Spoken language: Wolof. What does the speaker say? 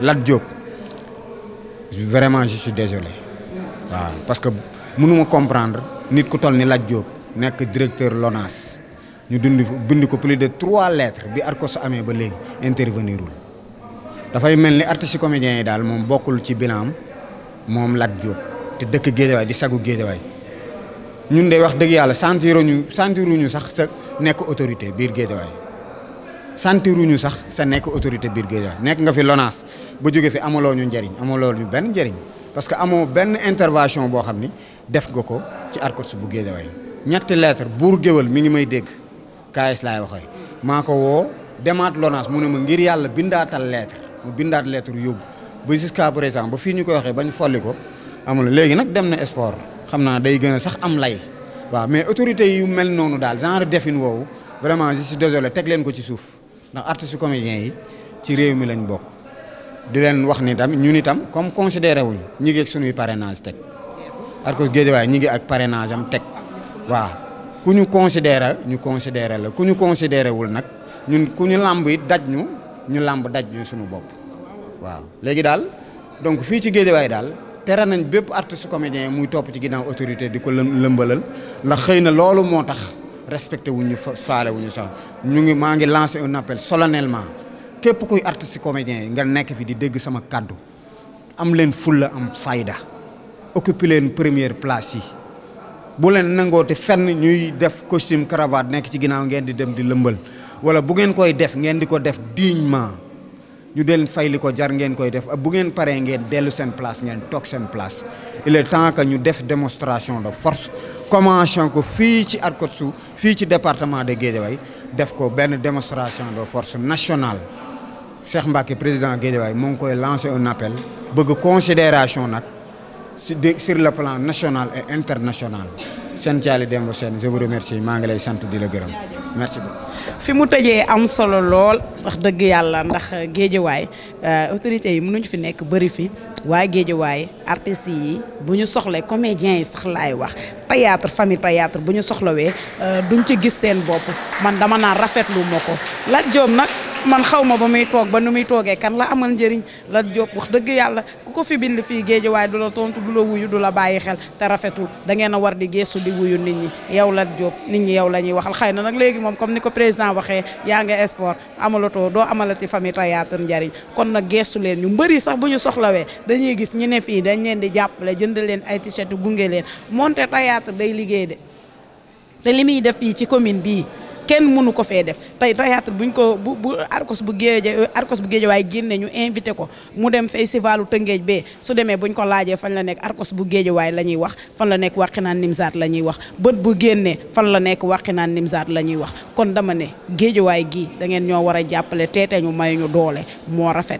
Lat Diop vraiment je suis désolé waaw parce que mënuma comprendre nit ku toll ni Lat Diop nekk directeur LONASE ñu bind ko plus de 3 lettres bi Arcos amee ba léegi intervenirul dafay mel ni artistes comédiens yi daal moom bokkul ci bilan moom Lat Diop te dëkk Guédiawaye di sagu Guédiawaye ñun de wax dëgg yàlla sentiruñu sax sa nekk autorité biir Guédiawaye sentiruñu sax sa nekk autorité biir Guédiawaye nekk nga fi LONASE ba jóge fi amaloo ñu njëriñ amaloo ñu benn njëriñ parce que amoo benn intervention boo xam ni def nga ko ci Arcos bu Guédiawaye ñetti lettre buur géwal mi ngi may dégg KS laay waxee maa ko woo demaat LONASE mu ne ma ngir yàlla bindaatal lettre mu bindaat lettre yóbbu ba jusqu'à présent ba fii ñu koy waxee bañ folli ko amul léegi nag dem na sport xam naa day gën a sax am lay waaw mais autorités yu mel noonu daal genre defin woowu vraiment je suis désolé teg leen ko ci suuf ndax artistes comédiens yi ci réew mi lañ bokk di leen wax ni tam ñun itam comme considéré wuñu ñi ngi ak suñuy parrainage teg Arcos Guédiawaye ñi ngi ak parrainage am teg waaw ku ñu considéré la ku ñu considéré wul nag ñun ku ñu làmb it daj ñu làmb daj ñu suñu bopp waaw léegi daal donc fii ci Guédiawaye daal tere nañ bépp artiste comédien muy topp ci ginnaaw autorité di ko lëmbalal ndax xëy na loolu moo tax respecté wuñu faale wuñu sax maa ngi lancé un appel solennellement képp kuy artiste comédien yi nga nekk fi di dégg sama kàddu am leen fulla am fayda occupé leen première place yi bu leen nangoote fenn ñuy def costume cravate nekk ci ginnaaw ngeen di dem di lëmbal wala bu ngeen koy def ngeen di ko def dignement ñu del fay li ko jar ngeen koy def bu ngeen paree ngeen dellu seen place ngeen toog seen place il est temps que ñu def démonstration de force commencé ko fii ci Arcos fii ci département de Guédiawaye def ko benn démonstration de force nationale Cheikh Mbacké président Guédiawaye moo ngi koy lancé un appel bëgg considération nag sur le plan national et international seen Thialy Demba Sène je vous remercie maa ngi lay sant di la gërëm merci beaucoup. fi mu tëjee am solo lool wax dëgg yàlla ndax Guédiawaye autorités yi mënuñu fi nekk bëri fi waaye Guédiawaye artistes yi bu ñu soxlee comédiens yi sax laay wax famille théâtre bu ñu soxlawee duñ ci gis seen bopp man dama naan rafetlu ma ko Lat Diop nag man xaw ma ba muy toog ba nu muy toogee kan la amal njëriñ Lat Diop wax dëgg yàlla ku ko fi bind fii Guédiawaye du la tontu du la wuyu du la bàyyi xel te rafetul da ngeen a war di geestu di wuyu nit ñi yow Lat Diop nit ñi yow la ñuy waxal xëy na nag léegi moom comme ni ko président waxee yaa ngi sport amalatoo doo amalati famille théâtre njëriñ kon nag geestu leen ñu mbëri sax bu ñu soxlawee dañuy gis ñi ne fii dañ leen di jàppale jënd leen ay t-shirt gunge leen monter théâtre day liggéey de te li muy def fii ci commune bii kenn mënu ko fee def tey théâtre buñ ko bu Arcos bu Guédiawaye génne ñu invité ko mu dem festivalu Tëngéej bee su demee buñ ko laajee fan la nekk Arcos bu Guédiawaye la ñuy wax fan la nekk Wakhinane Nimzatt la ñuy wax bët bu génnee fan la nekk Wakhinane Nimzatt la ñuy wax kon dama ne Guédiawaye gii da ngeen ñoo war a jàppale teete ñu may ñu doole moo rafet